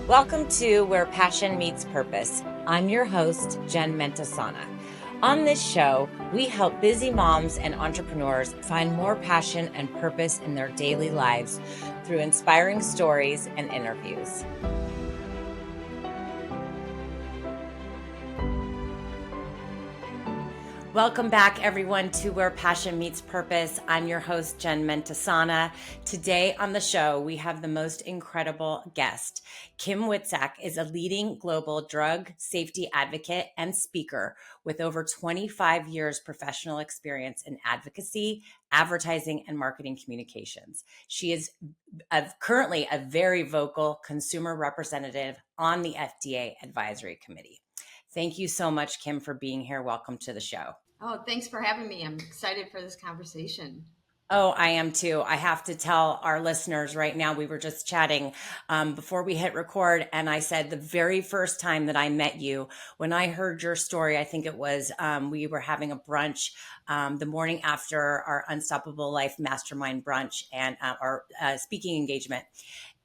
Welcome to Where Passion Meets Purpose. I'm your host, Jen Mentasana. On this show, we help busy moms and entrepreneurs find more passion and purpose in their daily lives through inspiring stories and interviews. Welcome back, everyone, to Where Passion Meets Purpose. I'm your host, Jen Mentasana. Today on the show, we have the most incredible guest. Kim Witzack is a leading global drug safety advocate and speaker with over 25 years professional experience in advocacy, advertising, and marketing communications. She is currently a very vocal consumer representative on the FDA Advisory Committee. Thank you so much, Kim, for being here. Welcome to the show. Oh, thanks for having me. I'm excited for this conversation. Oh, I am too. I have to tell our listeners right now, we were just chatting before we hit record, and I said the very first time that I met you, when I heard your story, I think it was we were having a brunch the morning after our Unstoppable Life Mastermind brunch and our speaking engagement.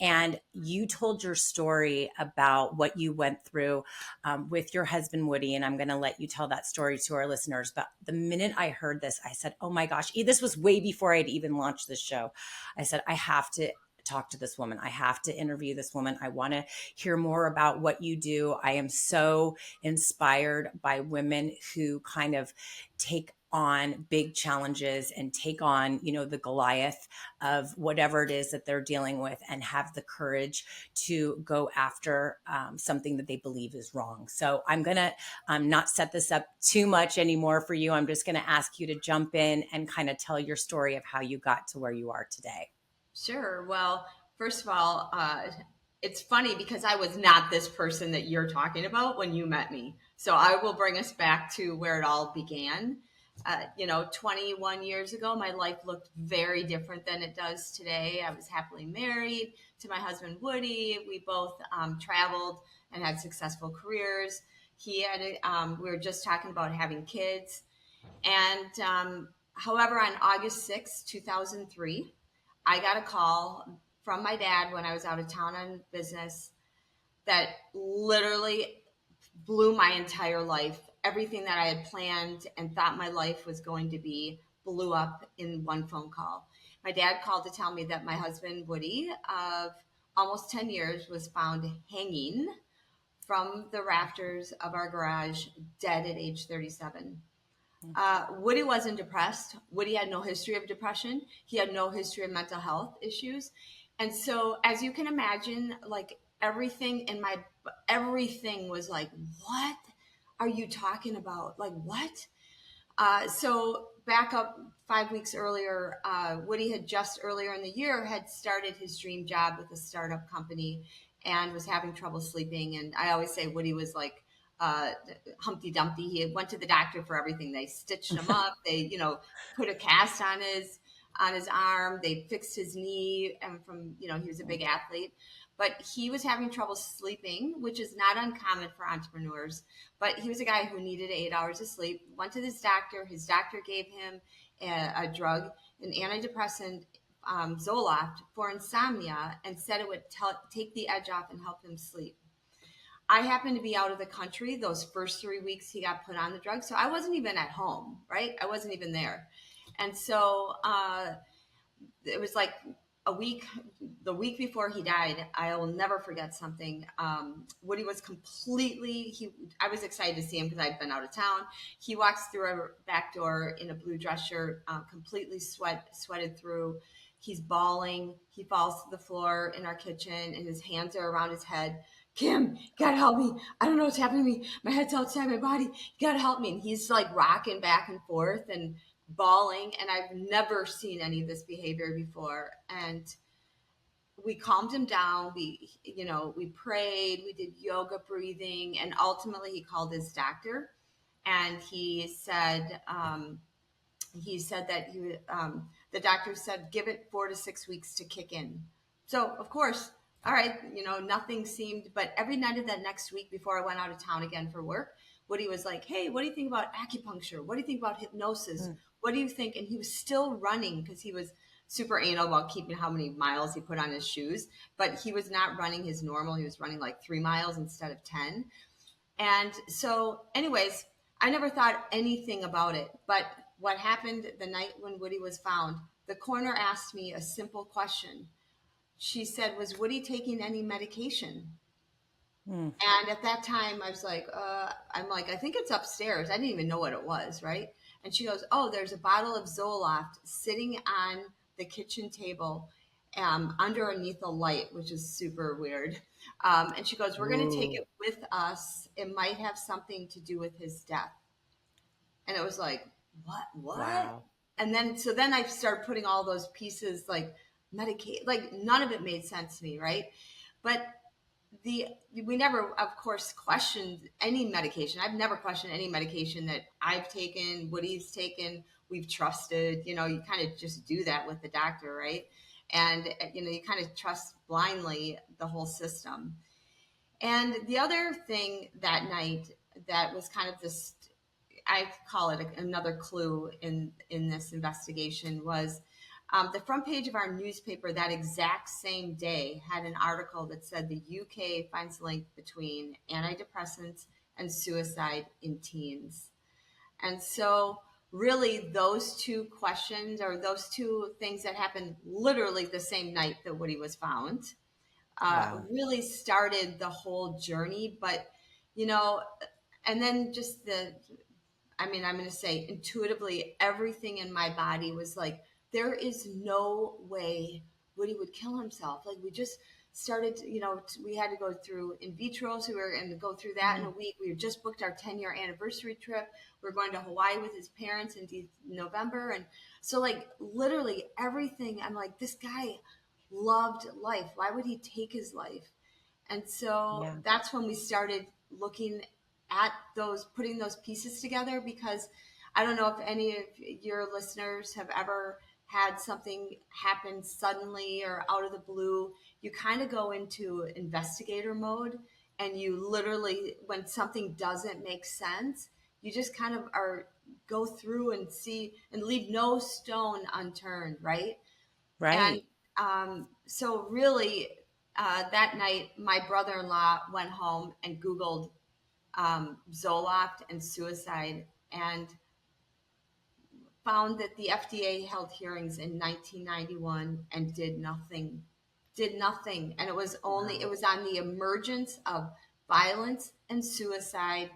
And you told your story about what you went through with your husband, Woody. And I'm going to let you tell that story to our listeners. But the minute I heard this, I said, oh my gosh, this was way before I'd even launched this show. I said, I have to talk to this woman. I have to interview this woman. I want to hear more about what you do. I am so inspired by women who kind of take on big challenges and take on, the Goliath of whatever it is that they're dealing with and have the courage to go after something that they believe is wrong. So I'm going to not set this up too much anymore for you. I'm just going to ask you to jump in and kind of tell your story of how you got to where you are today. Sure. Well, first of all, it's funny because I was not this person that you're talking about when you met me. So I will bring us back to where it all began. 21 years ago, my life looked very different than it does today. I was happily married to my husband, Woody. We both traveled and had successful careers. He had, we were just talking about having kids. And however, on August 6, 2003, I got a call from my dad when I was out of town on business that literally blew my entire life. Everything that I had planned and thought my life was going to be blew up in one phone call. My dad called to tell me that my husband, Woody, of almost 10 years, was found hanging from the rafters of our garage, dead at age 37. Woody wasn't depressed. Woody had no history of depression. He had no history of mental health issues. And so, as you can imagine, like everything was like, what are you talking about? Like, what? So back up 5 weeks earlier, Woody had just earlier in the year had started his dream job with a startup company and was having trouble sleeping. And I always say Woody was like Humpty Dumpty. He went to the doctor for everything. They stitched him up. They, put a cast on his arm. They fixed his knee, and he was a big athlete. But he was having trouble sleeping, which is not uncommon for entrepreneurs. But he was a guy who needed 8 hours of sleep. Went to his doctor. His doctor gave him a drug, an antidepressant, Zoloft, for insomnia, and said it would take the edge off and help him sleep. I happened to be out of the country those first 3 weeks he got put on the drug. So I wasn't even at home, right? I wasn't even there. And so it was like the week before he died. I will never forget something. Woody was I was excited to see him because I'd been out of town. He walks through our back door in a blue dress shirt, completely sweated through. He's bawling. He falls to the floor in our kitchen and his hands are around his head. Kim, you gotta help me. I don't know what's happening to me. My head's outside my body. You gotta help me. And he's like rocking back and forth and bawling. And I've never seen any of this behavior before. And we calmed him down. We prayed, we did yoga breathing, and ultimately he called his doctor and he said that the doctor said, give it 4 to 6 weeks to kick in. So of course, all right, nothing seemed, but every night of that next week before I went out of town again for work, Woody was like, hey, what do you think about acupuncture? What do you think about hypnosis? What do you think? And he was still running because he was super anal about keeping how many miles he put on his shoes, but he was not running his normal. He was running like 3 miles instead of 10. And so, anyways, I never thought anything about it. But what happened the night when Woody was found, the coroner asked me a simple question. She said, "Was Woody taking any medication?" Mm. And at that time, I was like, I'm like, I think it's upstairs. I didn't even know what it was, right? And she goes, "Oh, there's a bottle of Zoloft sitting on the kitchen table underneath a light," which is super weird. And she goes, "We're going to take Ooh. it with us. It might have something to do with his death." And it was like, what? Wow. And then, so then I started putting all those pieces, like Medicaid, like none of it made sense to me, right? But the we never, of course, questioned any medication. I've never questioned any medication that I've taken, Woody's taken, we've trusted. You know, you kind of just do that with the doctor, right? And you know, you kind of trust blindly the whole system. And the other thing that night that was kind of this, I call it another clue in this investigation, was the front page of our newspaper that exact same day had an article that said the UK finds a link between antidepressants and suicide in teens. And so, really, those two questions, or those two things that happened literally the same night that Woody was found, Wow. really started the whole journey. But, you know, and then just I mean, I'm going to say intuitively, everything in my body was like, there is no way Woody would kill himself. Like, we just started, you know, we had to go through in vitro. So we were going to go through that in Mm. a week. We had just booked our 10-year anniversary trip. We are going to Hawaii with his parents in November. And so, like, literally everything, I'm like, this guy loved life. Why would he take his life? And so Yeah. that's when we started looking at those, putting those pieces together, because I don't know if any of your listeners have ever had something happen suddenly or out of the blue. You kind of go into investigator mode, and you literally, when something doesn't make sense, you just kind of are go through and see and leave no stone unturned, right? And Right. so, really, that night, my brother in law went home and Googled Zoloft and suicide, and found that the FDA held hearings in 1991 and did nothing. Did nothing. And it was only, it Wow. was on the emergence of violence and suicide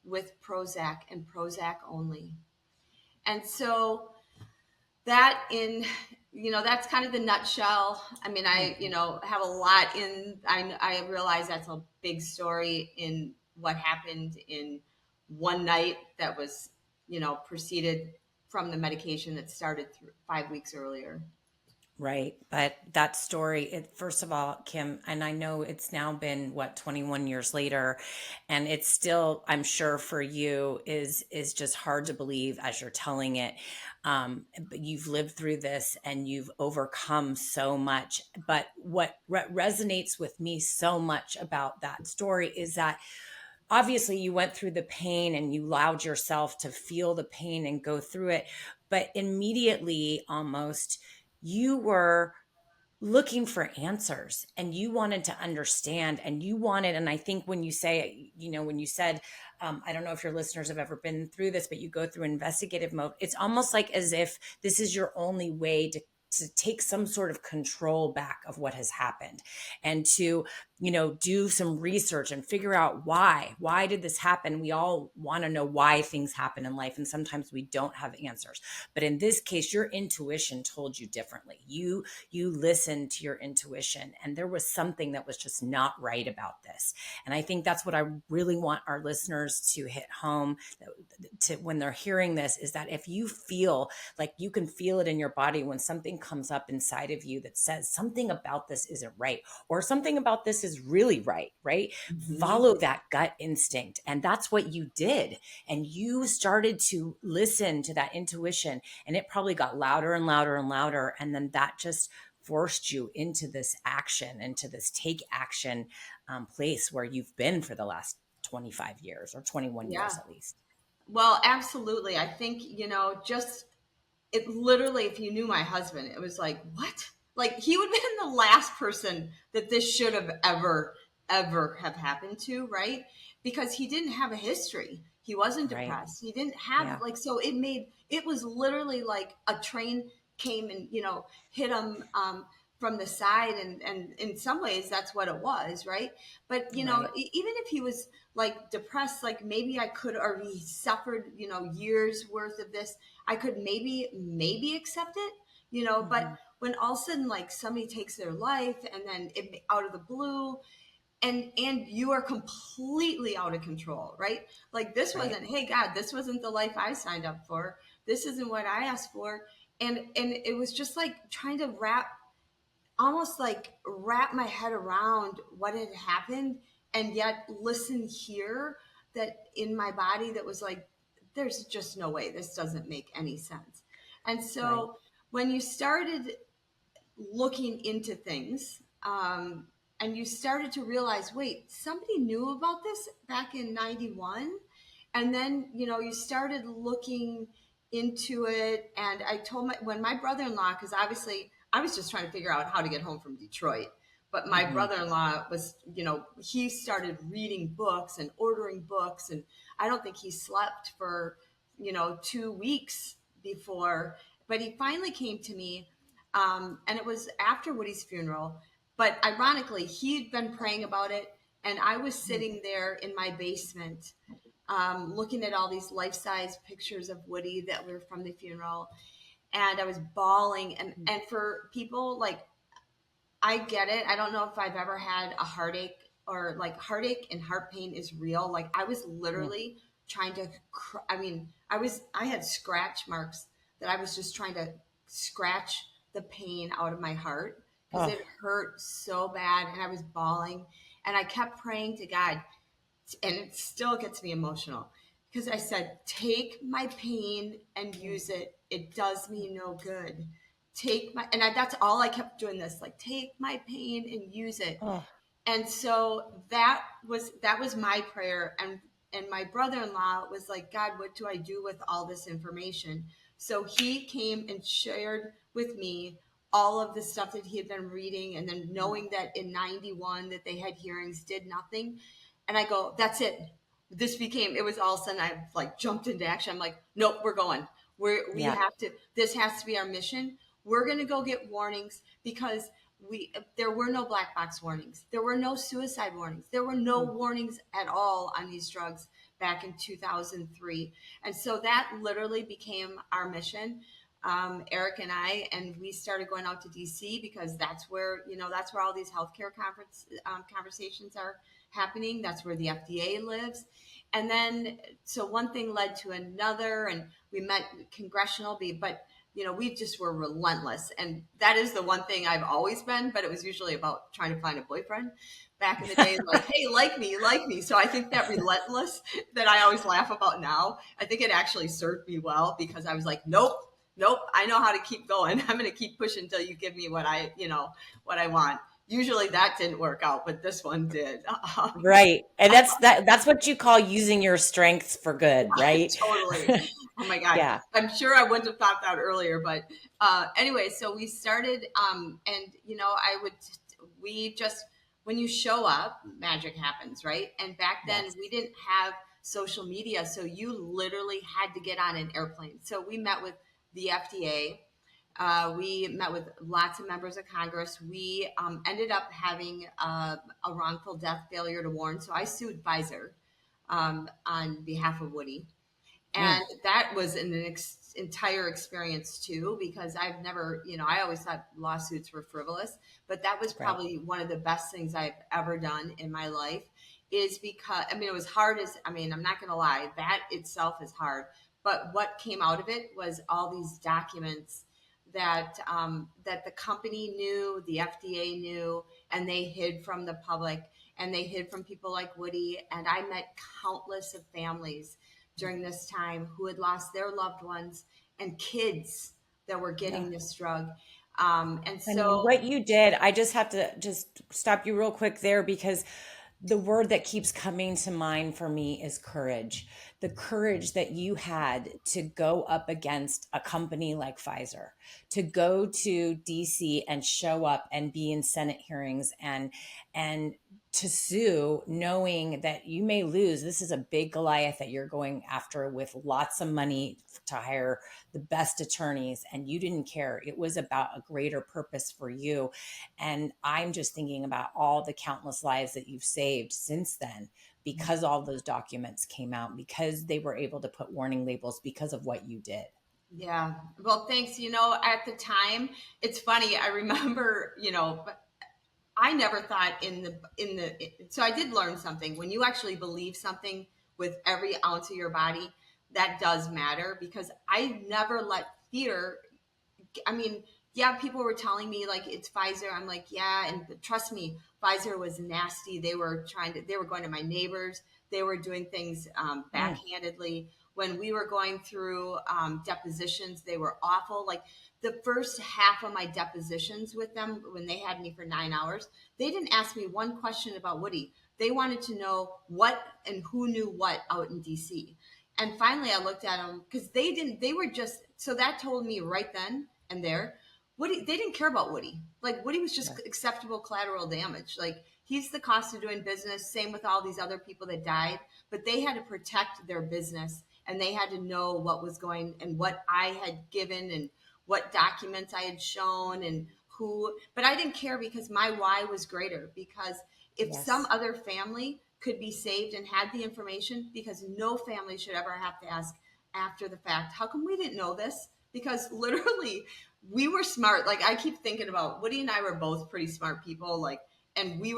with Prozac and Prozac only. And so, that in, you know, that's kind of the nutshell. I mean, I, you Mhm. know, have a lot in, I realize that's a big story in what happened in one night that was, you know, preceded from the medication that started 5 weeks earlier. Right. But that story, first of all, Kim, and I know it's now been what, 21 years later, and it's still, I'm sure for you is just hard to believe as you're telling it. But you've lived through this and you've overcome so much. But what resonates with me so much about that story is that obviously you went through the pain and you allowed yourself to feel the pain and go through it, but immediately almost you were looking for answers and you wanted to understand and you wanted, and I think when you say, you know, when you said, I don't know if your listeners have ever been through this, but you go through investigative mode, it's almost like as if this is your only way to take some sort of control back of what has happened and to, you know, do some research and figure out why did this happen. We all want to know why things happen in life, and sometimes we don't have answers, but in this case your intuition told you differently. You listened to your intuition and there was something that was just not right about this. And I think that's what I really want our listeners to hit home to when they're hearing this, is that if you feel like you can feel it in your body when something comes up inside of you that says something about this isn't right or something about this is really right, right? Mm-hmm. Follow that gut instinct. And that's what you did. And you started to listen to that intuition, and it probably got louder and louder and louder. And then that just forced you into this action, into this take action place where you've been for the last 25 years or 21 Yeah. years at least. Well, absolutely. I think, you know, just it literally, if you knew my husband, it was like, what? Like he would have been the last person that this should have ever have happened to, right? Because he didn't have a history. He wasn't Right. depressed. He didn't have Yeah. like, so it was literally like a train came and, hit him from the side. And in some ways that's what it was. Right. But, Right. even if he was like depressed, like maybe I could, or he suffered, years worth of this, I could maybe accept it, but Hmm. when all of a sudden like somebody takes their life and then it out of the blue, and you are completely out of control, right? Like this Right. wasn't, hey God, this wasn't the life I signed up for. This isn't what I asked for. And it was just like trying to almost like wrap my head around what had happened, and yet listen here that in my body that was like, there's just no way, this doesn't make any sense. And Right. so when you started looking into things, and you started to realize, wait, somebody knew about this back in 91. And then, you started looking into it. And I told when my brother-in-law, because obviously I was just trying to figure out how to get home from Detroit. But my Hmm. brother-in-law was, he started reading books and ordering books. And I don't think he slept for, 2 weeks before. But he finally came to me, and it was after Woody's funeral. But ironically, he'd been praying about it. And I was sitting there in my basement, looking at all these life-size pictures of Woody that were from the funeral. And I was bawling. And for people like, I get it. I don't know if I've ever had a heartache, or like heartache and heart pain is real. Like I was literally trying to, I had scratch marks that I was just trying to scratch the pain out of my heart because Oh, it hurt so bad, and I was bawling, and I kept praying to God, and it still gets me emotional because I said, take my pain and use it. It does me no good. That's all I kept doing this, like, take my pain and use it. oh, And so that was my prayer. And my brother-in-law was like, God, what do I do with all this information? So he came and shared with me all of the stuff that he had been reading, and then knowing that in 91 that they had hearings did nothing. And I go, that's it. It was all of a sudden I like jumped into action. I'm like, nope, we're going. We yeah. have to, this has to be our mission. We're going to go get warnings, because there were no black box warnings. There were no suicide warnings. There were no warnings at all on these drugs back in 2003. And so that literally became our mission. Eric and I, and we started going out to DC, because that's where all these healthcare conversations are happening. That's where the FDA lives. And then, so one thing led to another, and we met congressional, but we just were relentless. And that is the one thing I've always been, but it was usually about trying to find a boyfriend back in the day, like, hey, like me, like me. So I think that relentless that I always laugh about now, I think it actually served me well, because I was like, nope, nope, I know how to keep going. I'm going to keep pushing until you give me what I want. Usually that didn't work out, but this one did. Right. And that's what you call using your strengths for good, right? Totally. Oh my God. Yeah. I'm sure I wouldn't have thought that earlier, but anyway, so we started, and we just, when you show up, magic happens, right? And back then Yes. we didn't have social media, so you literally had to get on an airplane. So we met with the FDA. We met with lots of members of Congress. We ended up having a wrongful death failure to warn. So I sued Pfizer on behalf of Woody. Mm, And that was an entire experience too, because I've never, I always thought lawsuits were frivolous, but that was right. probably one of the best things I've ever done in my life. Is because, it was hard I'm not going to lie, that itself is hard. But what came out of it was all these documents that the company knew, the FDA knew, and they hid from the public, and they hid from people like Woody. And I met countless of families during this time who had lost their loved ones, and kids that were Yeah. getting this drug. And I mean, so, what you did, I just have to just stop you real quick there because the word that keeps coming to mind for me is courage. the courage that you had to go up against a company like Pfizer, to go to DC and show up and be in Senate hearings and to sue, knowing that you may lose. This is a big Goliath that you're going after with lots of money to hire the best attorneys, and you didn't care. It was about a greater purpose for you. And I'm just thinking about all the countless lives that you've saved since then, because all those documents came out, because they were able to put warning labels because of what you did. Yeah. Well, thanks. At the time, it's funny. I remember, but I never thought so I did learn something. When you actually believe something with every ounce of your body, that does matter, because I never let fear. I mean, yeah, people were telling me like it's Pfizer. I'm like, yeah, and trust me, Pfizer was nasty. They were going to my neighbors. They were doing things Mm. backhandedly. When we were going through depositions, they were awful. Like the first half of my depositions with them, when they had me for 9 hours, they didn't ask me one question about Woody. They wanted to know what and who knew what out in DC. And finally, I looked at them because they were just, so that told me right then and there, Woody, they didn't care about Woody. Like Woody was just Yeah. acceptable collateral damage. Like he's the cost of doing business. Same with all these other people that died, but they had to protect their business, and they had to know what was going and what I had given and what documents I had shown and who, but I didn't care because my why was greater. Because if some Yes. other family could be saved and had the information, because no family should ever have to ask after the fact, how come we didn't know this? Because literally we were smart. Like I keep thinking about Woody and I were both pretty smart people, like, and we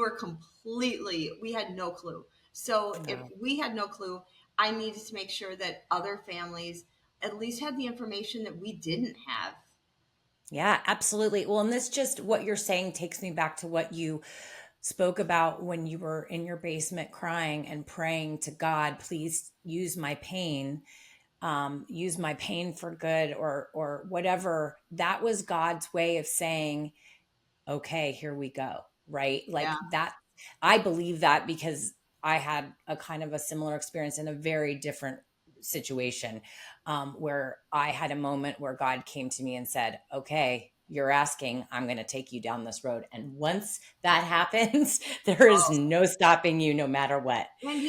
had no clue. So if Wow. we had no clue, I needed to make sure that other families at least had the information that we didn't have. Yeah, absolutely. Well, and this just what you're saying takes me back to what you spoke about when you were in your basement crying and praying to God, please use my pain for good, or whatever. That was God's way of saying, okay, here we go. Right. Yeah. Like that. I believe that because I had a kind of a similar experience in a very different situation, where I had a moment where God came to me and said, okay, you're asking, I'm going to take you down this road. And once that happens, there is Oh, no stopping you, no matter what. and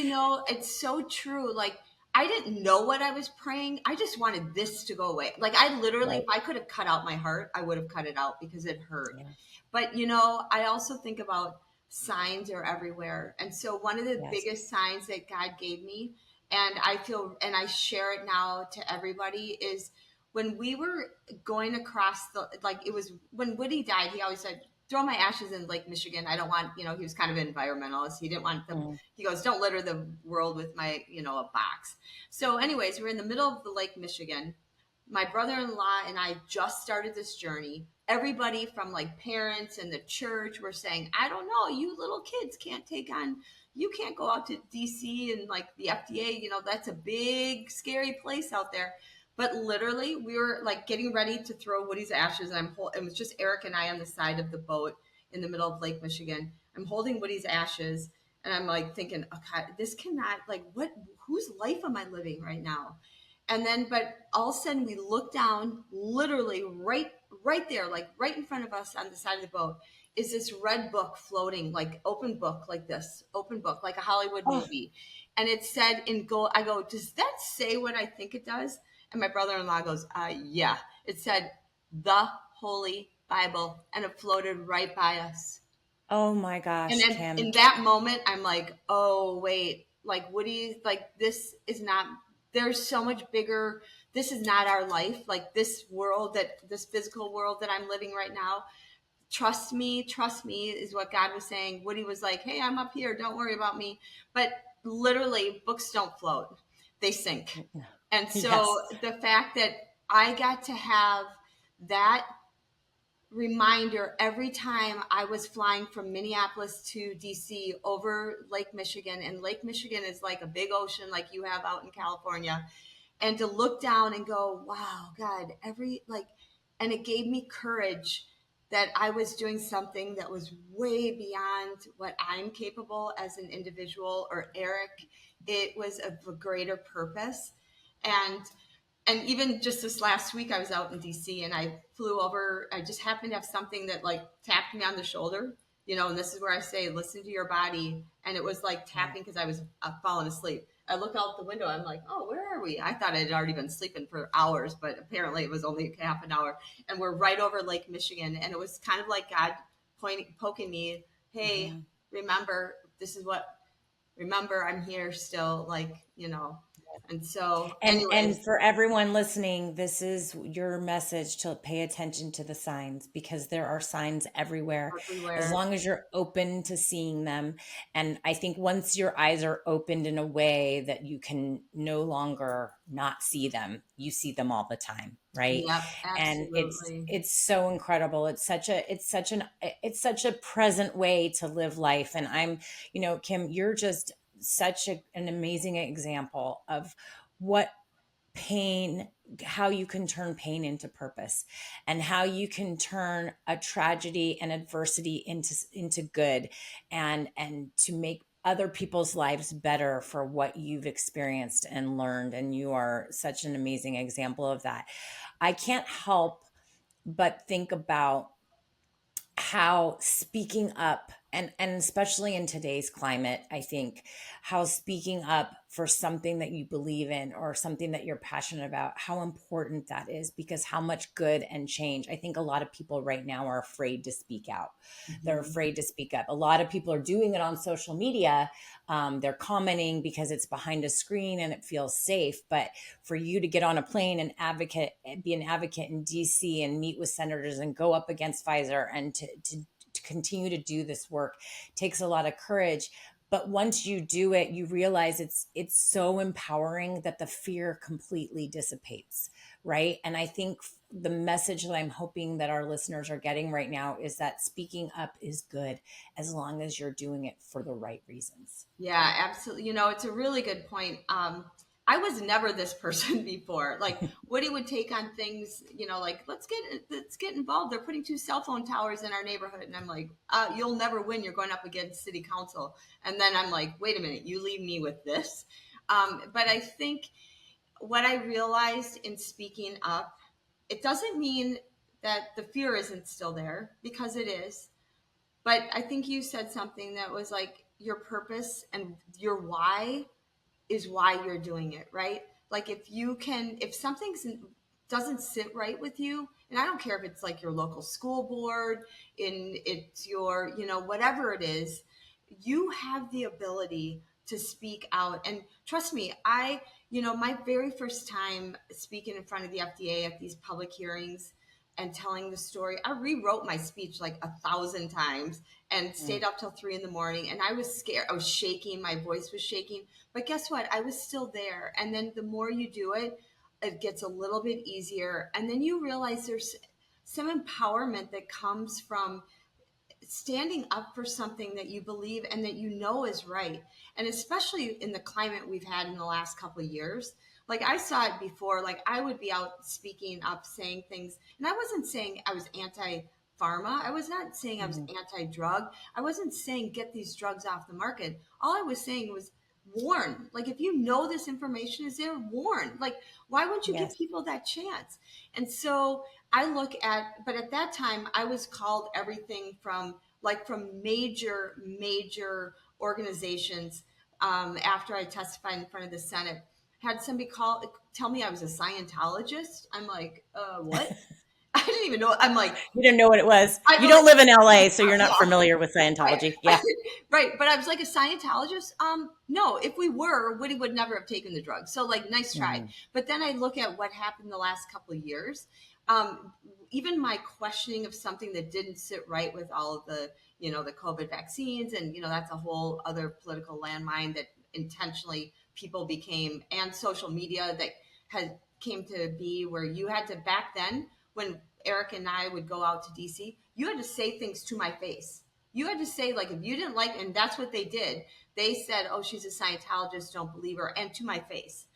it's so true. Like, I didn't know what I was praying. I just wanted this to go away. Like, I literally, if Right. I could have cut out my heart, I would have cut it out because it hurt. Yeah. But, I also think about signs are everywhere. And so, one of the Yes. biggest signs that God gave me, and I feel, and I share it now to everybody, is when we were going across like, it was when Woody died, he always said, throw my ashes in Lake Michigan. I don't want, he was kind of an environmentalist. He didn't want Mm. he goes, don't litter the world with my, a box. So anyways, we're in the middle of the Lake Michigan. My brother-in-law and I just started this journey. Everybody from like parents and the church were saying, I don't know, you little kids you can't go out to DC and like the FDA, that's a big, scary place out there. But literally, we were like getting ready to throw Woody's ashes. And it was just Eric and I on the side of the boat in the middle of Lake Michigan. I'm holding Woody's ashes, and I'm like thinking, okay, this cannot, like, whose life am I living right now? And then, but all of a sudden, we look down, literally right there, like right in front of us on the side of the boat, is this red book floating, like open book, like this, open book, like a Hollywood Oh, movie. And it said in gold, I go, does that say what I think it does? And my brother-in-law goes, yeah. It said the Holy Bible, and it floated right by us. oh my And gosh, then Kim. in that moment, I'm like, oh, wait, like Woody, like this is not, there's so much bigger. This is not our life. Like this physical world that I'm living right now. Trust me is what God was saying. Woody was like, hey, I'm up here. Don't worry about me. But literally, books don't float, they sink. And so Yes. the fact that I got to have that reminder every time I was flying from Minneapolis to DC over Lake Michigan, and Lake Michigan is like a big ocean like you have out in California, and to look down and go, wow, God, and it gave me courage that I was doing something that was way beyond what I'm capable as an individual or Eric. It was of a greater purpose. And even just this last week, I was out in DC and I flew over. I just happened to have something that like tapped me on the shoulder, and this is where I say, listen to your body. And it was like tapping because I was falling asleep. I look out the window. I'm like, oh, where are we? I thought I had already been sleeping for hours, but apparently it was only half an hour. And we're right over Lake Michigan. And it was kind of like God poking me, hey, remember, remember, I'm here still, And so, And anyways, for everyone listening, this is your message to pay attention to the signs, because there are signs everywhere as everywhere. long as you're open to seeing them. And I think once your eyes are opened in a way that you can no longer not see them, you see them all the time, right? Yep, And absolutely. it's so incredible. It's such a present way to live life. And Kim, you're just such an amazing example of what pain, how you can turn pain into purpose, and how you can turn a tragedy and adversity into good, and to make other people's lives better for what you've experienced and learned. And you are such an amazing example of that. I can't help but think about how speaking up, and especially in today's climate, I think how speaking up for something that you believe in or something that you're passionate about, how important that is, because how much good and change. I think a lot of people right now are afraid to speak out. They're afraid to speak up. A lot of people are doing it on social media. They're commenting because it's behind a screen and it feels safe. But for you to get on a plane and be an advocate in DC and meet with senators and go up against Pfizer, and to continue to do this work takes a lot of courage. But once you do it, you realize it's so empowering that the fear completely dissipates, right? And I think the message that I'm hoping that our listeners are getting right now is that speaking up is good as long as you're doing it for the right reasons. Yeah, absolutely. It's a really good point. I was never this person before. Like Woody would take on things, like let's get involved. They're putting 2 cell phone towers in our neighborhood, and I'm like, you'll never win. You're going up against city council. And then I'm like, wait a minute, you leave me with this. But I think what I realized in speaking up, it doesn't mean that the fear isn't still there, because it is. But I think you said something that was like your purpose and your why is why you're doing it, right? Like if something doesn't sit right with you, and I don't care if it's like your local school board, it's your, whatever it is, you have the ability to speak out. And trust me, my very first time speaking in front of the FDA at these public hearings and telling the story, I rewrote my speech like 1,000 times and stayed up till 3 a.m. And I was scared. I was shaking. My voice was shaking. But guess what? I was still there. And then the more you do it, it gets a little bit easier. And then you realize there's some empowerment that comes from standing up for something that you believe and that is right. And especially in the climate we've had in the last couple of years, like I saw it before, like I would be out speaking up, saying things, and I wasn't saying I was anti-pharma. I was not saying I was anti-drug. I wasn't saying get these drugs off the market. All I was saying was warn. Like if you know this information is there, warn. Like why wouldn't you give Yes. people that chance? And so but at that time I was called everything from major organizations. After I testified in front of the Senate, had somebody tell me I was a Scientologist. I'm like, what? I didn't even know. I'm like, You didn't know what it was. I You was don't live in LA, so like, you're not familiar with right, Scientology. Yeah. right. But I was like a Scientologist. No, if we were, Woody would never have taken the drug. So like, nice try. Mhm. But then I look at what happened the last couple of years. Even my questioning of something that didn't sit right with all of the, the COVID vaccines, and that's a whole other political landmine that intentionally people became, and social media that had came to be, where you had to, back then when Eric and I would go out to DC, you had to say things to my face. You had to say, like, if you didn't like, and that's what they did. They said, oh, she's a Scientologist, don't believe her, and to my face.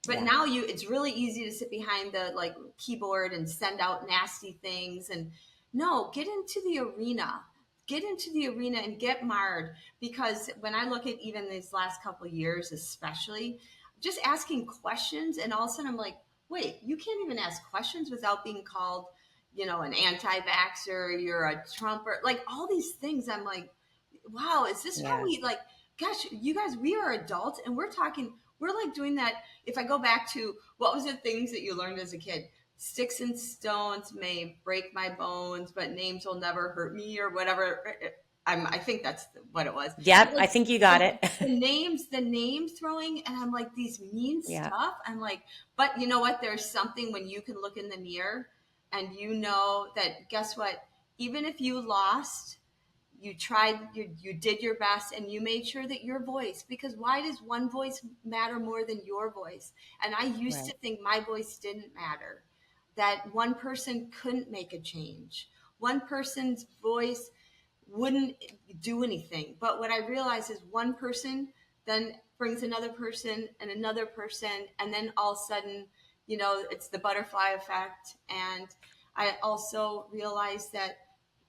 But Yeah. now it's really easy to sit behind the like keyboard and send out nasty things. And No, get into the arena. Get into the arena and get marred. Because when I look at even these last couple of years, especially, just asking questions, and all of a sudden I'm like, wait, you can't even ask questions without being called, an anti-vaxxer, you're a Trumper, like all these things. I'm like, wow, is this how Yeah. we like, gosh, you guys, we are adults and we're like doing that. If I go back to what was the things that you learned as a kid? Sticks and stones may break my bones, but names will never hurt me, or whatever. I think that's what it was. Yep. I Like think you got it. the name throwing, and I'm like, these mean Yeah. stuff. I'm like, but you know what? There's something when you can look in the mirror and you know that, guess what? Even if you lost, you tried, you did your best, and you made sure that your voice, because why does one voice matter more than your voice? And I used to Right. think my voice didn't matter, that one person couldn't make a change, one person's voice wouldn't do anything. But what I realized is one person then brings another person and another person, and then all of a sudden, it's the butterfly effect. And I also realized that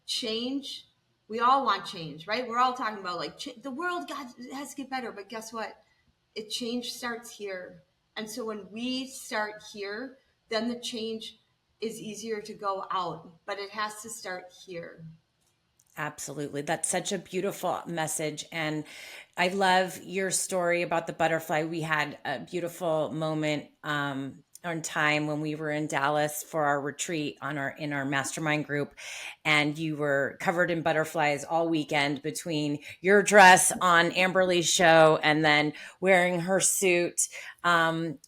change, we all want change, right? We're all talking about like the world, God, has to get better. But guess what? Change starts here. And so when we start here, then the change is easier to go out, but it has to start here. Absolutely. That's such a beautiful message. And I love your story about the butterfly. We had a beautiful moment on time when we were in Dallas for our retreat in our mastermind group. And you were covered in butterflies all weekend between your dress on Amberly's show and then wearing her suit. And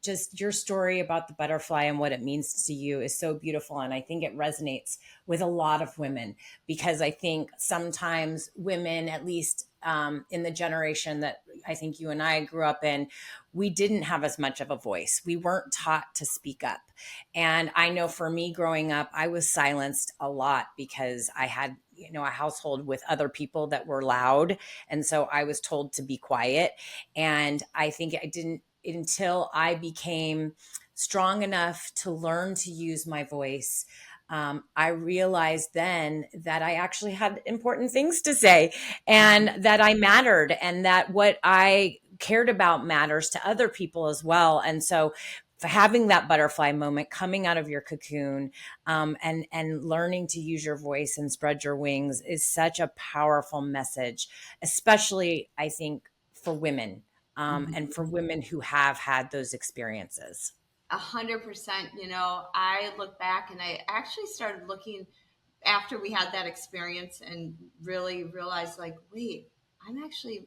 just your story about the butterfly and what it means to you is so beautiful. And I think it resonates with a lot of women, because I think sometimes women, at least in the generation that I think you and I grew up in, we didn't have as much of a voice. We weren't taught to speak up. And I know for me growing up, I was silenced a lot because I had, a household with other people that were loud. And so I was told to be quiet. And I think I didn't until I became strong enough to learn to use my voice. I realized then that I actually had important things to say and that I mattered and that what I cared about matters to other people as well. And so having that butterfly moment, coming out of your cocoon, and learning to use your voice and spread your wings is such a powerful message, especially I think for women, and for women who have had those experiences. 100%. I look back and I actually started looking after we had that experience and really realized, like, wait, I'm actually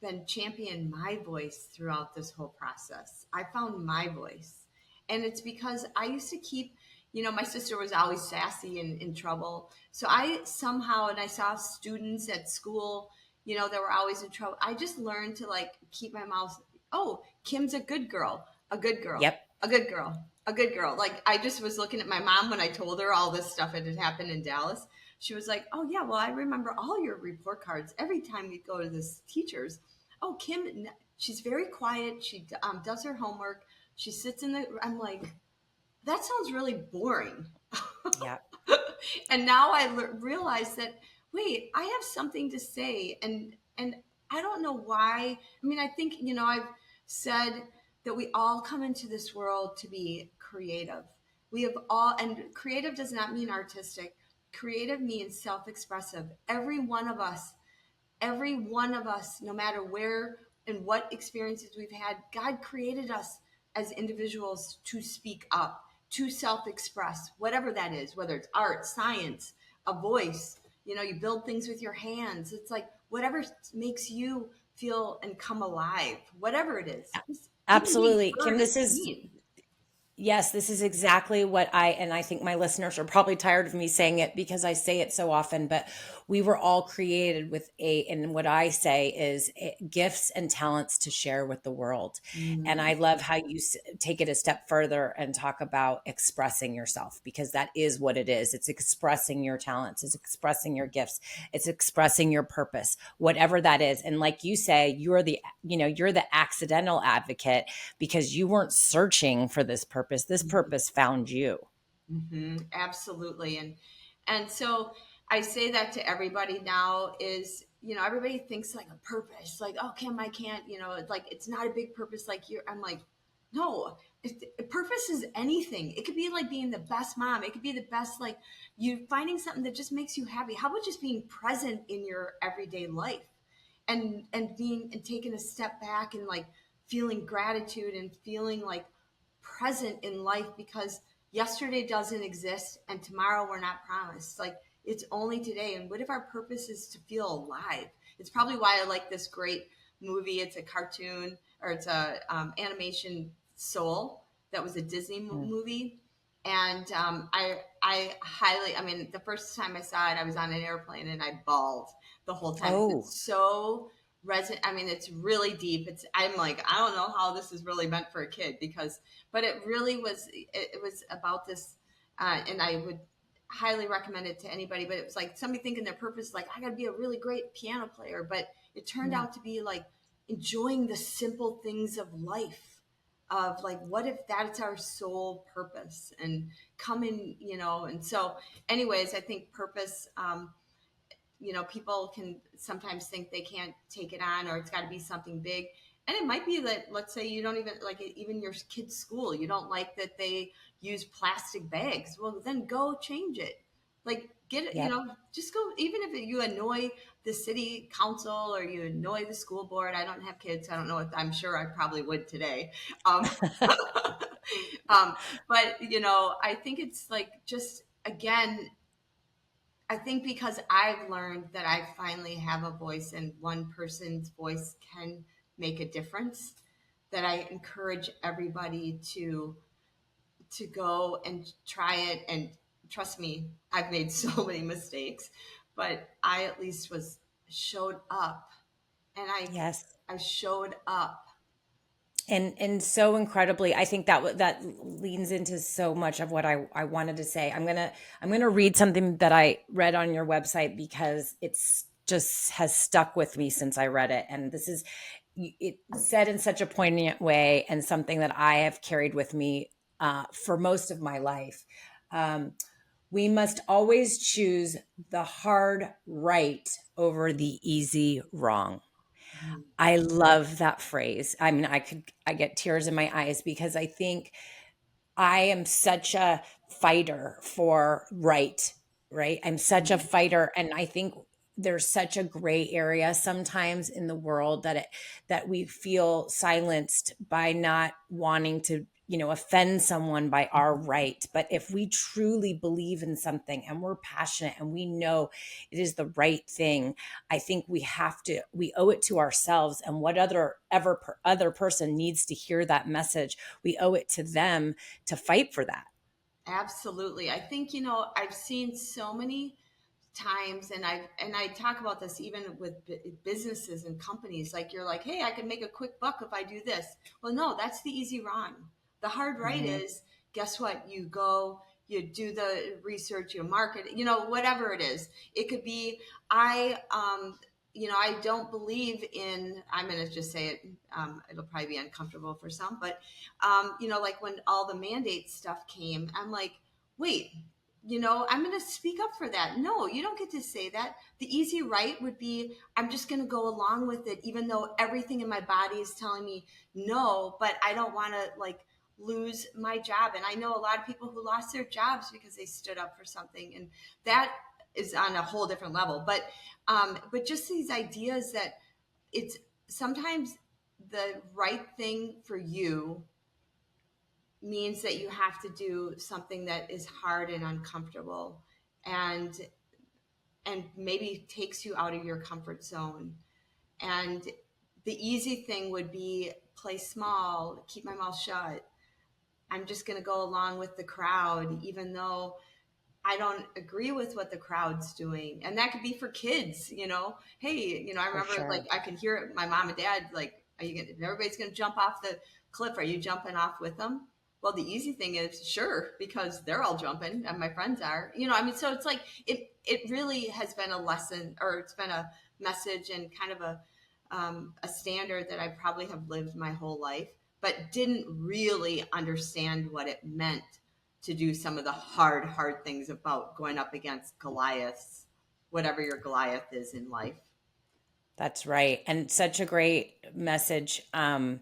been championing my voice throughout this whole process. I found my voice. And it's because I used to keep, my sister was always sassy and in trouble. So I somehow, and I saw students at school, that were always in trouble. I just learned to like keep my mouth, oh, Kim's a good girl, a good girl, Yep. a good girl, a good girl. Like I just was looking at my mom when I told her all this stuff that had happened in Dallas. She was like, oh, yeah, well, I remember all your report cards every time we go to this teacher's. Oh, Kim, she's very quiet. She does her homework. She sits in the, I'm like, that sounds really boring. Yeah. And now I realize that, wait, I have something to say. And I don't know why. I mean, I think, I've said that we all come into this world to be creative. We have all, and creative does not mean artistic. Creative means self-expressive. Every one of us, no matter where and what experiences we've had, God created us as individuals to speak up, to self express, whatever that is, whether it's art, science, a voice. You build things with your hands. It's like whatever makes you feel and come alive, whatever it is. Even being Absolutely. heard Kim, is this is seen. Yes, this is exactly and I think my listeners are probably tired of me saying it because I say it so often, but we were all created with and what I say is gifts and talents to share with the world. And Mm. I love how you take it a step further and talk about expressing yourself, because that is what it is. It's expressing your talents, it's expressing your gifts, it's expressing your purpose, whatever that is. And like you say, you're the accidental advocate because you weren't searching for this purpose. This purpose found you. Absolutely. And so I say that to everybody now is, everybody thinks like a purpose, like, oh, Kim, I can't, it's like, it's not a big purpose. Like I'm like, no, purpose is anything. It could be like being the best mom. It could be the best, like you finding something that just makes you happy. How about just being present in your everyday life and being, and taking a step back and like feeling gratitude and feeling like present in life, because yesterday doesn't exist and tomorrow we're not promised. Like it's only today. And what if our purpose is to feel alive? It's probably why I like this great movie. It's a cartoon, or it's a animation, Soul, that was a Disney movie. And I highly, I mean, the first time I saw it, I was on an airplane and I bawled the whole time. Oh, It's so resonant. I mean, it's really deep. I'm like, I don't know how this is really meant for a kid, because, but it really was, it was about this, and I would highly recommend it to anybody. But it was like somebody thinking their purpose, like I got to be a really great piano player, but it turned out to be like enjoying the simple things of life, of like, what if that's our sole purpose, and coming, and so anyways, I think purpose, people can sometimes think they can't take it on, or it's got to be something big. And it might be that, let's say you don't even like it, even your kids' school, you don't like that they use plastic bags. Well, then go change it. Like get it, yep. just go, even if you annoy the city council or you annoy the school board. I don't have kids. I don't know what, I'm sure I probably would today. Um, um, but, I think it's like, just again, I think because I've learned that I finally have a voice and one person's voice can make a difference, that I encourage everybody to go and try it. And trust me, I've made so many mistakes, but I at least showed up, and Yes. I showed up. And so incredibly, I think that leans into so much of what I wanted to say. I'm gonna read something that I read on your website, because it's just has stuck with me since I read it. And this is it said in such a poignant way, and something that I have carried with me for most of my life. Um, we must always choose the hard right over the easy wrong. I love that phrase. I mean, I get tears in my eyes, because I think I am such a fighter for right? I'm such a fighter. And I think there's such a gray area sometimes in the world that we feel silenced by not wanting to, offend someone by our right. But if we truly believe in something and we're passionate and we know it is the right thing, I think we owe it to ourselves, and what other person needs to hear that message, we owe it to them to fight for that. Absolutely. I think, I've seen so many times, and I talk about this even with businesses and companies. Like you're like, hey, I can make a quick buck if I do this. Well, no, that's the easy wrong. The hard right Mhm. is, guess what? You go, you do the research, you market, whatever it is. It could be, I don't believe in, I'm going to just say it, it'll probably be uncomfortable for some, but, like when all the mandate stuff came, I'm like, wait, I'm going to speak up for that. No, you don't get to say that. The easy right would be, I'm just going to go along with it, even though everything in my body is telling me no, but I don't want to like lose my job. And I know a lot of people who lost their jobs because they stood up for something. And that is on a whole different level. But just these ideas that it's sometimes the right thing for you means that you have to do something that is hard and uncomfortable, and maybe takes you out of your comfort zone. And the easy thing would be play small, keep my mouth shut. I'm just going to go along with the crowd, even though I don't agree with what the crowd's doing. And that could be for kids, Hey, I For remember like sure. I can hear it, my mom and dad, like, are you gonna, if everybody's gonna jump off the cliff, are you jumping off with them? Well, the easy thing is sure, because they're all jumping and my friends are, so it's like it really has been a lesson, or it's been a message and kind of a standard that I probably have lived my whole life, but didn't really understand what it meant to do some of the hard things about going up against Goliaths, whatever your Goliath is in life. That's right. And such a great message. You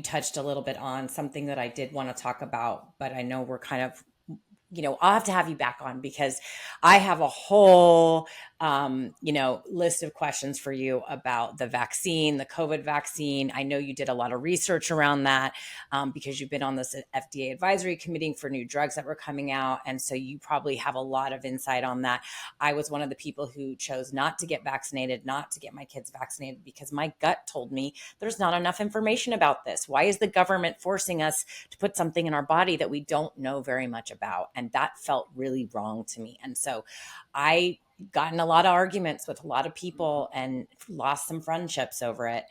touched a little bit on something that I did want to talk about, but I know we're kind of, I'll have to have you back on because I have a whole, list of questions for you about the vaccine, the COVID vaccine. I know you did a lot of research around that because you've been on this FDA advisory committee for new drugs that were coming out. And so you probably have a lot of insight on that. I was one of the people who chose not to get vaccinated, not to get my kids vaccinated because my gut told me there's not enough information about this. Why is the government forcing us to put something in our body that we don't know very much about? And that felt really wrong to me. And so I got in a lot of arguments with a lot of people and lost some friendships over it,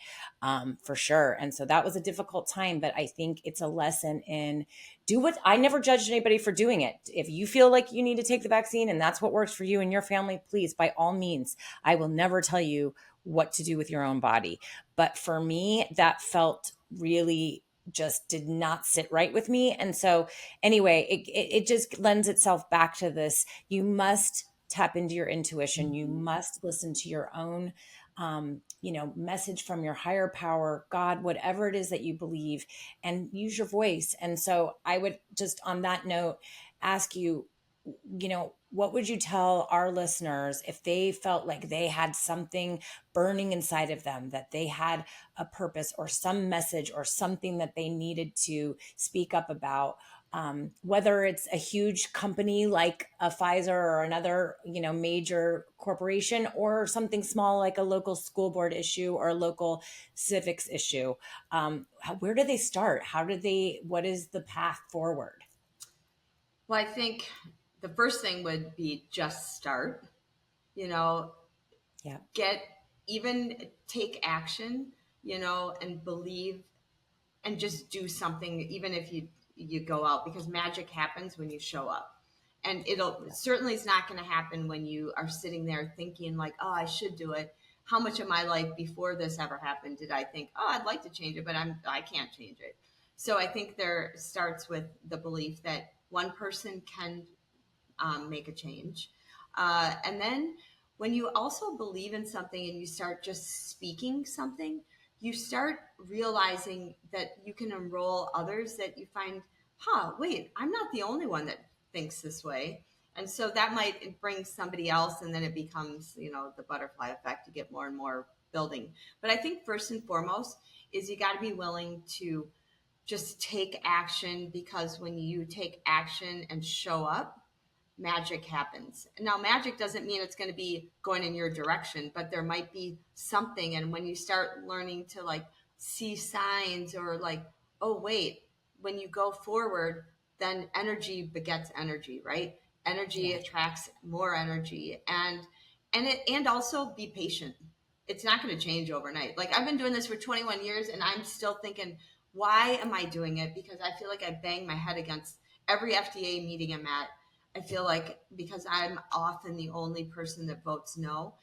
for sure. And so that was a difficult time, but I think it's a lesson in do what I never judged anybody for doing it. If you feel like you need to take the vaccine and that's what works for you and your family, please, by all means, I will never tell you what to do with your own body. But for me, that felt really just did not sit right with me. And so anyway, it just lends itself back to this. You must tap into your intuition. You must listen to your own, message from your higher power, God, whatever it is that you believe, and use your voice. And so I would just on that note ask you, what would you tell our listeners if they felt like they had something burning inside of them, that they had a purpose or some message or something that they needed to speak up about? Whether it's a huge company like a Pfizer or another, major corporation, or something small like a local school board issue or a local civics issue. Where do they start? What is the path forward? Well, I think the first thing would be just start, you know, Yeah. get even take action, and believe and just do something, even if you go out, because magic happens when you show up. And it'll certainly is not going to happen when you are sitting there thinking like, oh, I should do it. How much of my life before this ever happened did I think, oh, I'd like to change it, but I can't change it. So I think there starts with the belief that one person can make a change. And then when you also believe in something and you start just speaking something, you start realizing that you can enroll others that you find, wait, I'm not the only one that thinks this way. And so that might bring somebody else, and then it becomes, the butterfly effect. You get more and more building. But I think first and foremost is you got to be willing to just take action, because when you take action and show up, magic happens. Now, magic doesn't mean it's going to be going in your direction, but there might be something. And when you start learning to like see signs, or like, oh, wait, when you go forward, then energy begets energy, right? Energy attracts more energy, and also be patient. It's not going to change overnight. Like, I've been doing this for 21 years and I'm still thinking, why am I doing it? Because I feel like I bang my head against every FDA meeting I'm at. I feel like because I'm often the only person that votes no,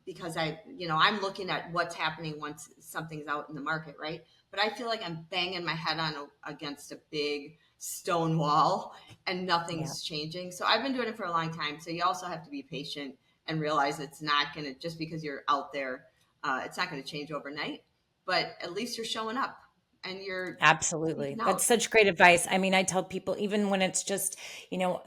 because I'm looking at what's happening once something's out in the market, right? But I feel like I'm banging my head against a big stone wall and Yeah. nothing's changing. So I've been doing it for a long time. So you also have to be patient and realize it's not going to, just because you're out there, it's not going to change overnight, but at least you're showing up and you're Absolutely. speaking That's out. such great advice. I mean, I tell people, even when it's just,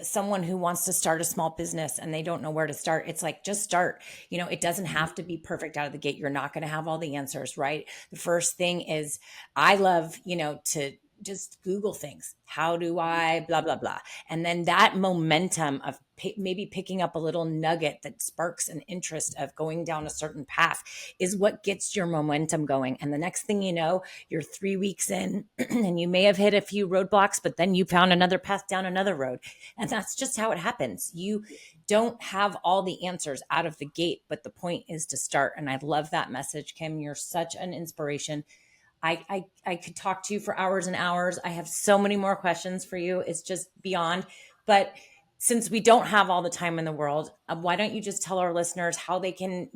someone who wants to start a small business and they don't know where to start, it's like, just start. It doesn't have to be perfect out of the gate. You're not going to have all the answers, right? The first thing is, I love, to just Google things. How do I blah, blah, blah. And then that momentum of maybe picking up a little nugget that sparks an interest of going down a certain path is what gets your momentum going. And the next thing you know, you're 3 weeks in and you may have hit a few roadblocks, but then you found another path down another road. And that's just how it happens. You don't have all the answers out of the gate, but the point is to start. And I love that message, Kim. You're such an inspiration. I could talk to you for hours and hours. I have so many more questions for you. It's just beyond. But since we don't have all the time in the world, why don't you just tell our listeners how they can,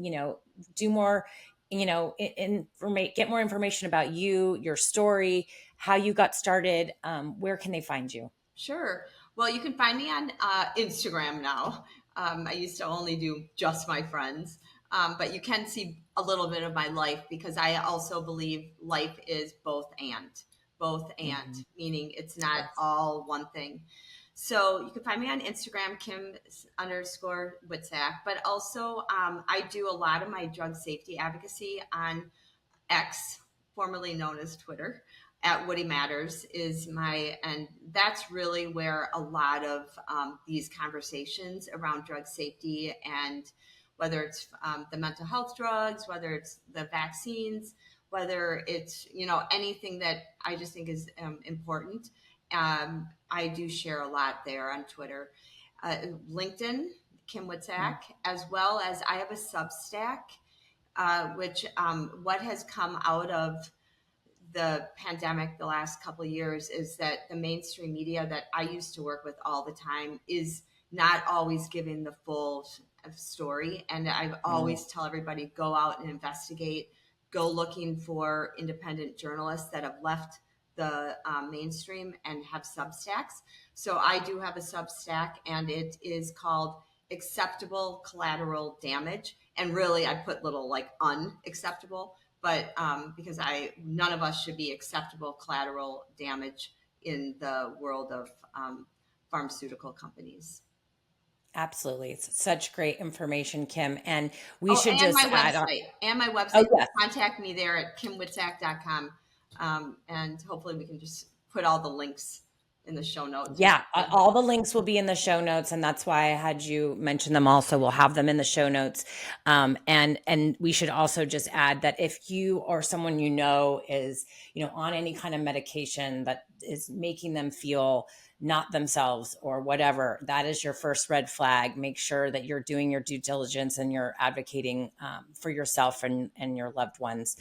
do more get more information about you, your story, how you got started, where can they find you? Sure. Well, you can find me on Instagram now. I used to only do just my friends, but you can see a little bit of my life because I also believe life is both and, Mhm. meaning it's not Yes. all one thing. So you can find me on Instagram, Kim_Witzack, but also I do a lot of my drug safety advocacy on X, formerly known as Twitter, at Woody Matters and that's really where a lot of these conversations around drug safety and whether it's the mental health drugs, whether it's the vaccines, whether it's, anything that I just think is important. I do share a lot there on Twitter. LinkedIn, Kim Witzack, as well as I have a Substack, which what has come out of the pandemic the last couple of years is that the mainstream media that I used to work with all the time is not always giving the full story. And I Mm. always tell everybody, go out and investigate, go looking for independent journalists that have left the mainstream and have Substacks. So I do have a Substack, and it is called Acceptable Collateral Damage. And really, I put little like unacceptable, but because none of us should be acceptable collateral damage in the world of pharmaceutical companies. Absolutely. It's such great information, Kim. And we Oh, should and just my add on. website. And my Oh, website. yes. Contact me there at kimwitzack.com. And hopefully we can just put all the links in the show notes or Yeah, something. all the links will be in the show notes, and that's why I had you mention them also. We'll have them in the show notes. And we should also just add that if you or someone is, on any kind of medication that is making them feel not themselves or whatever, that is your first red flag. Make sure that you're doing your due diligence and you're advocating for yourself and your loved ones,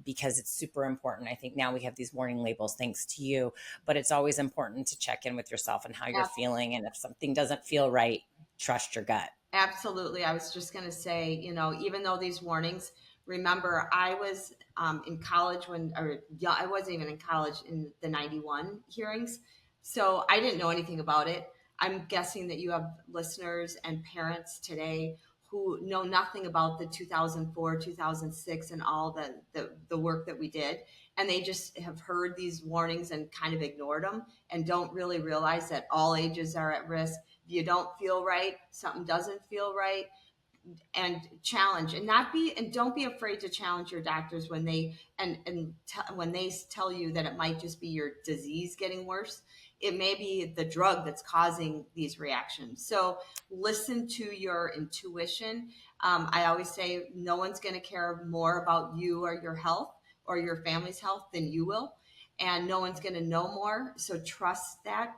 because it's super important. I think now we have these warning labels thanks to you, but it's always important to check in with yourself and how you're feeling. And if something doesn't feel right, trust your gut. Absolutely. I was just going to say, even though these warnings, remember, I was in college I wasn't even in college in the 91 hearings. So I didn't know anything about it. I'm guessing that you have listeners and parents today who know nothing about the 2004, 2006, and all the work that we did. And they just have heard these warnings and kind of ignored them and don't really realize that all ages are at risk. If you don't feel right, something doesn't feel right, and challenge and don't be afraid to challenge your doctors when they when they tell you that it might just be your disease getting worse. It may be the drug that's causing these reactions. So listen to your intuition. I always say no one's going to care more about you or your health or your family's health than you will, and no one's going to know more. So trust that.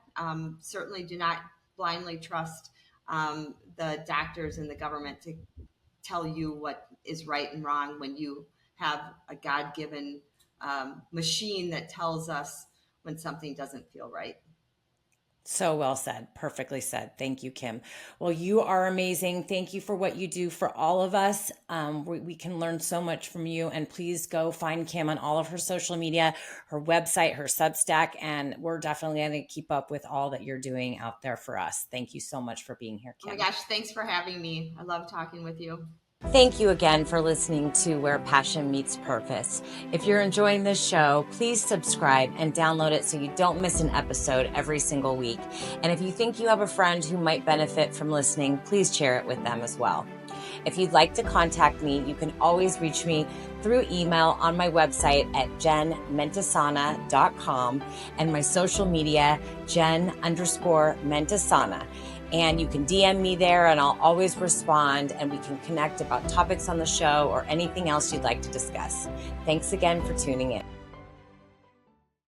Certainly do not blindly trust the doctors and the government to tell you what is right and wrong when you have a God-given machine that tells us when something doesn't feel right. So well said. Perfectly said. Thank you, Kim. Well, you are amazing. Thank you for what you do for all of us. We can learn so much from you. And please go find Kim on all of her social media, her website, her Substack. And we're definitely going to keep up with all that you're doing out there for us. Thank you so much for being here, Oh my Kim. gosh, thanks for having me. I love talking with you. Thank you again for listening to Where Passion Meets Purpose. If you're enjoying this show, please subscribe and download it so you don't miss an episode every single week. And if you think you have a friend who might benefit from listening, please share it with them as well. If you'd like to contact me, you can always reach me through email on my website at jenmentasana.com and my social media, Jen_Mentasana. And you can DM me there and I'll always respond, and we can connect about topics on the show or anything else you'd like to discuss. Thanks again for tuning in.